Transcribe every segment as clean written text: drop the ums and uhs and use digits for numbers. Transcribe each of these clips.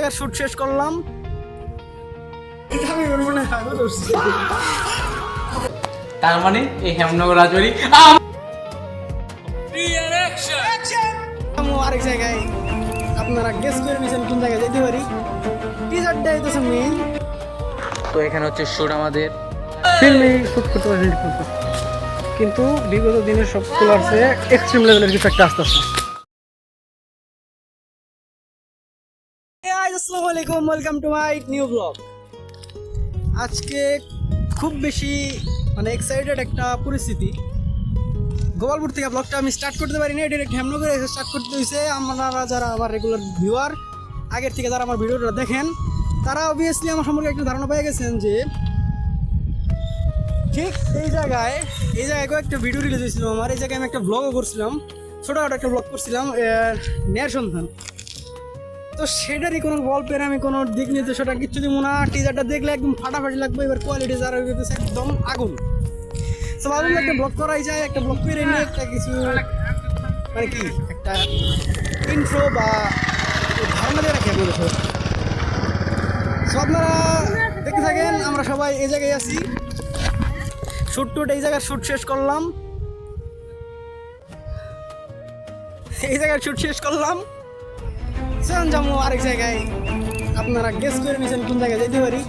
জায়গার শুট শেষ করলাম। তার মানে এই হেমনগর রাজবাড়ি আরেক জায়গায় আপনারা গেস করে নিয়েছেন কোন জায়গায় যেতে পারি। টিজারটা হইতেছে মেইন। তো এখানে হচ্ছে শুট আমাদের ফিল্মে শুট করতে পারি কিন্তু বিগত দিনের সব আছে এক্সট্রিম লেভেলের কিছু একটা আসতে আসছে। আসসালামু আলাইকুম, welcome to my new blog. আজকে খুব বেশি এক্সাইটেড একটা পরিস্থিতি। গোপালপুর থেকে ব্লগটা আমি স্টার্ট করতে পারিনি, ডিরেক্ট হেমনগরে এসে স্টার্ট করতে হয়েছে। আপনারা যারা আমার রেগুলার ভিউয়ার, আগের থেকে যারা আমার ভিডিওটা দেখেন, তারা অবভিয়াসলি আমার সম্পর্কে একটা ধারণা পেয়ে গেছেন যে ঠিক এই জায়গায় কয়েকটা ভিডিও রিলিজ হয়েছিল আমার। এই জায়গায় আমি একটা ব্লগও করছিলাম, ছোটোখাটো একটা ব্লগ করছিলাম, ন্যায়ের সন্ধান। তো সেটারই কোনো গল্পের আমি কোনো দিক নির্দেশটা কিচ্ছু দিব না। টিজারটা দেখলে একদম ফাটাফাটি লাগবে। এবার কোয়ালিটি যারা হইতেছে একদম আগুন। তো ভাবলাম একটা ব্লগ করাই যায়, একটা ব্লগ করে নিয়ে একটা কিছু কি একটা ইন্ট্রো বা ধারণা দিয়ে রাখি আপনাদের সবাই। সো আপনারা দেখতে থাকেন। আমরা সবাই এই জায়গায় আছি, শুট এই জায়গার শুট শেষ করলাম। যাবো আরেক জায়গায়। আপনারা গেস করে নিয়েছেন কোন জায়গায় যেতে পারি।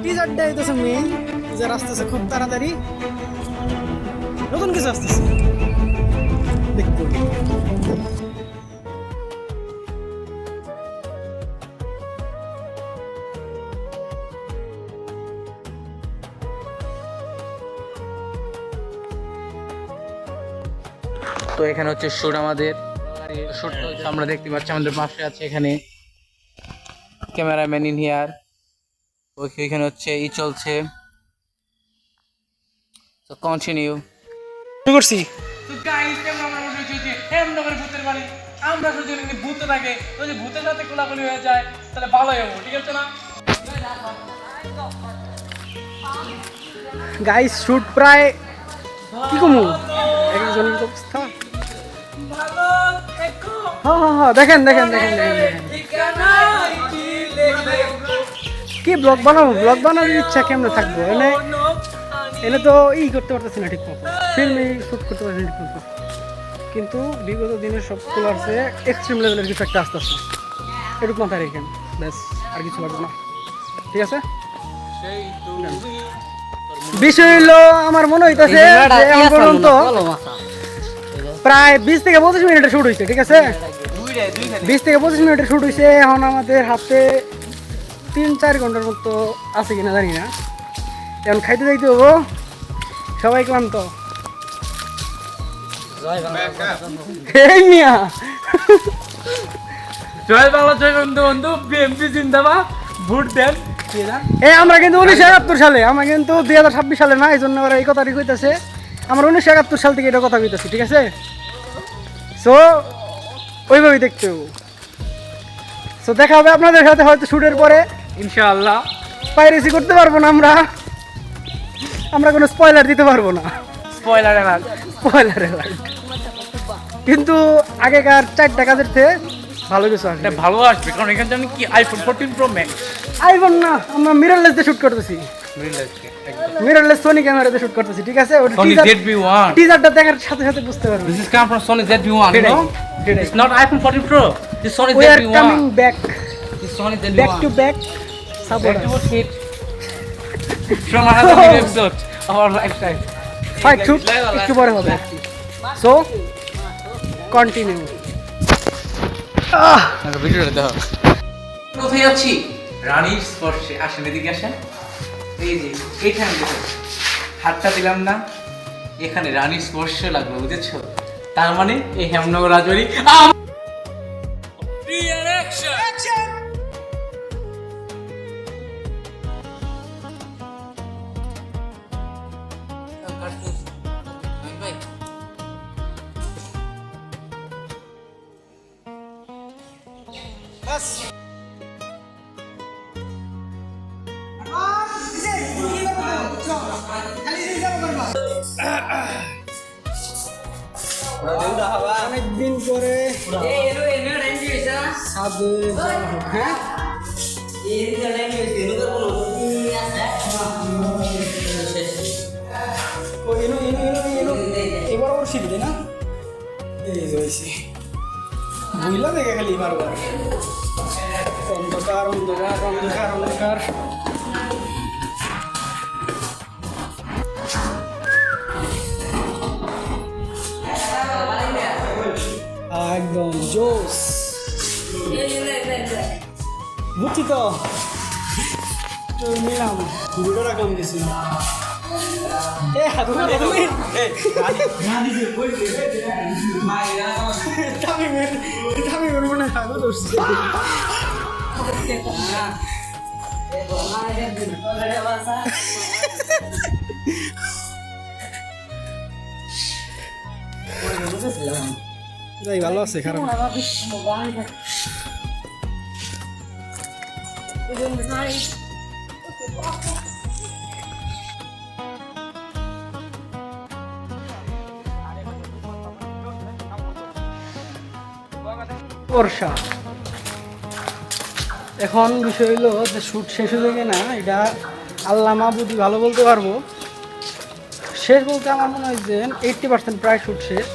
টিজারটা হইতেছে মেইন। টিজার আসতেছে খুব তাড়াতাড়ি, নতুন কিছু আসতেছে দেখতে। তো এখানে হচ্ছে শুট আমাদের শুট আমরা দেখতে পাচ্ছি। আমাদের পাশে আছে এখানে ক্যামেরাম্যান ইন হিয়ার। ওইখানে হচ্ছে চলছে। তো কন্টিনিউ শুরু করছি। তো গাইস আমরা বসে যে হেমনগর ভূতের বাড়ি। আমরা যদি ভূত থাকে, ওই যে ভূতের সাথে কোলাকুলি হয়ে যায় তাহলে ভালোই হবে, ঠিক আছে না? গাইস শুট প্রায় কি কমু একজনের অবস্থা। হ্যাঁ দেখেন কি ব্লগ বানানোর ইচ্ছা কেমনে থাকবো। এনে তো করতে পারতেছি না ঠিক মতো, ফিল্মে শুট করতে পারছি না ঠিক মতো। কিন্তু বিগত দিনের সব আছে এক্সট্রিম লেভেলের কিছু একটা আসতে আসছে। এটুকু মাথায় রেখেন, ব্যাস, আর কিছু লাগবে না, ঠিক আছে? বিষয় হলো আমার মনে হইতেছে এখন পর্যন্ত প্রায় 20 থেকে 25 মিনিটের শুট হয়েছে, ঠিক আছে? 20 থেকে 25 মিনিটের শুট হয়েছে। এখন আমাদের হাতে 3-4 ঘন্টার মতো আছে কিনা জানি না। এখন খাইতে যাইতে হবো, সবাই ক্লান্ত। এই মিয়া জয় বাংলা, জয় বন্ধু, বিএমপি জিন্দাবাদ, ভোট দেন। আমরা কিন্তু 1971 সালে, আমরা কিন্তু 2026 সালে না, এই জন্য ওরা এই কথাটি কইতেছে। আমরা 1971 সাল থেকে এটা কথা কইতেছি, ঠিক আছে? সো ওইভাবেই দেখতে হবে। সো দেখা হবে আপনাদের সাথে হয়তো শুটের পরে ইনশাআল্লাহ। পাইরেসি করতে পারবো না আমরা কোনো স্পয়লার দিতে পারবো না। Spoiler alert. কিন্তু আগেকার 4টা কাজের থেকে ভালো কিছু আসবে। এটা ভালো আসবে, কারণ এখানে জানি কি আইফোন 14 প্রো ম্যাক্স। আইফোন না, আমরা মিররলেস দিয়ে শুট করতেছি। মিররলেস সোনি ক্যামেরা দিয়ে শুট করতেছি, ঠিক আছে? Sony ZV-1 টিজারটা দেখার সাথে সাথে বুঝতে পারবেন। This is come from Sony ZV-1, you know? It's not iPhone 14 Pro. This Sony We are ZV-1. coming back Sony ZV-1. back to back. Back to hit from another new episode of our lifetime. Fight shoot একটু পরে হবে। So continue. ভিডিওটা দেখো। কোথায় যাচ্ছি? রানীর স্পর্শে। আসেন, এদিকে আসেন। এই যে এইখানে দেখো, হাতটা দিলাম না, এখানে রানীর স্পর্শ লাগবে, বুঝেছো? তার মানে এই হেমনগর রাজবাড়ি। অনেকদিন পরে ছাদে যাওয়া হোক, হ্যাঁ? ও এনো এনো এনো এনো এবার ওর শিখে তাই না এই হয়েছে বুঝলা দেখে খালি বারবার অন্ধকার অন্ধকার অন্ধকার অন্ধকার একদম জোস বুঝছি তো তো নিলাম ভিডিও রাখলাম কিছু এ তুমি মনে হয় হাগো ধরছে যাই ভালো আছে খারাপ বর্ষা এখন বিষয় হলো যে শ্যুট শেষ হয়ে গেছে না এটা আল্লাহ মাহবুদি ভালো বলতে পারবো শেষ বলতে আমার মনে হয় যে 80% প্রায় শ্যুট শেষ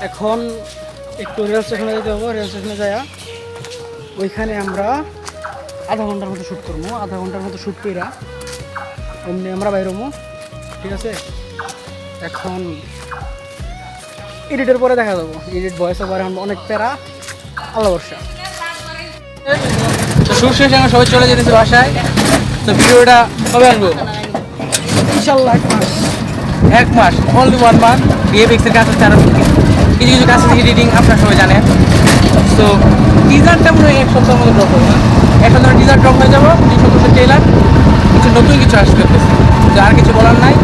এখন একটু রেল স্টেশনে যেতে হবে রেল স্টেশনে যাওয়া ওইখানে আমরা আধা ঘন্টার মতো শ্যুট করবো আধা ঘন্টার মতো শ্যুট কইরা এমনি আমরা বাইর হবো ঠিক আছে এখন এডিটের পরে দেখা যাবো এডিট ভয়েস ওভার এখন অনেক প্যারা আল্লাহ বর্ষা তো শ্যুট শেষে আমরা সবাই চলে যেতেছি বাসায় তো ভিডিওটা কবে আসবো ইনশাল্লাহ 1 মাস অনলি 1 মান্থ ভিএফএক্স এর কাজ হচ্ছে আরো কিছু কিছু কাজ থেকে এডিটিং আপনারা সবাই জানেন তো টিজারটা মনে হয় 1 সপ্তাহের মধ্যে ড্রপ হবে না 1 সপ্তাহের টিজার ড্রপ হয়ে যাবো 2 সপ্তাহ ট্রেলার কিছু নতুন কিছু আসতে করতেছে তো আর কিছু বলার নাই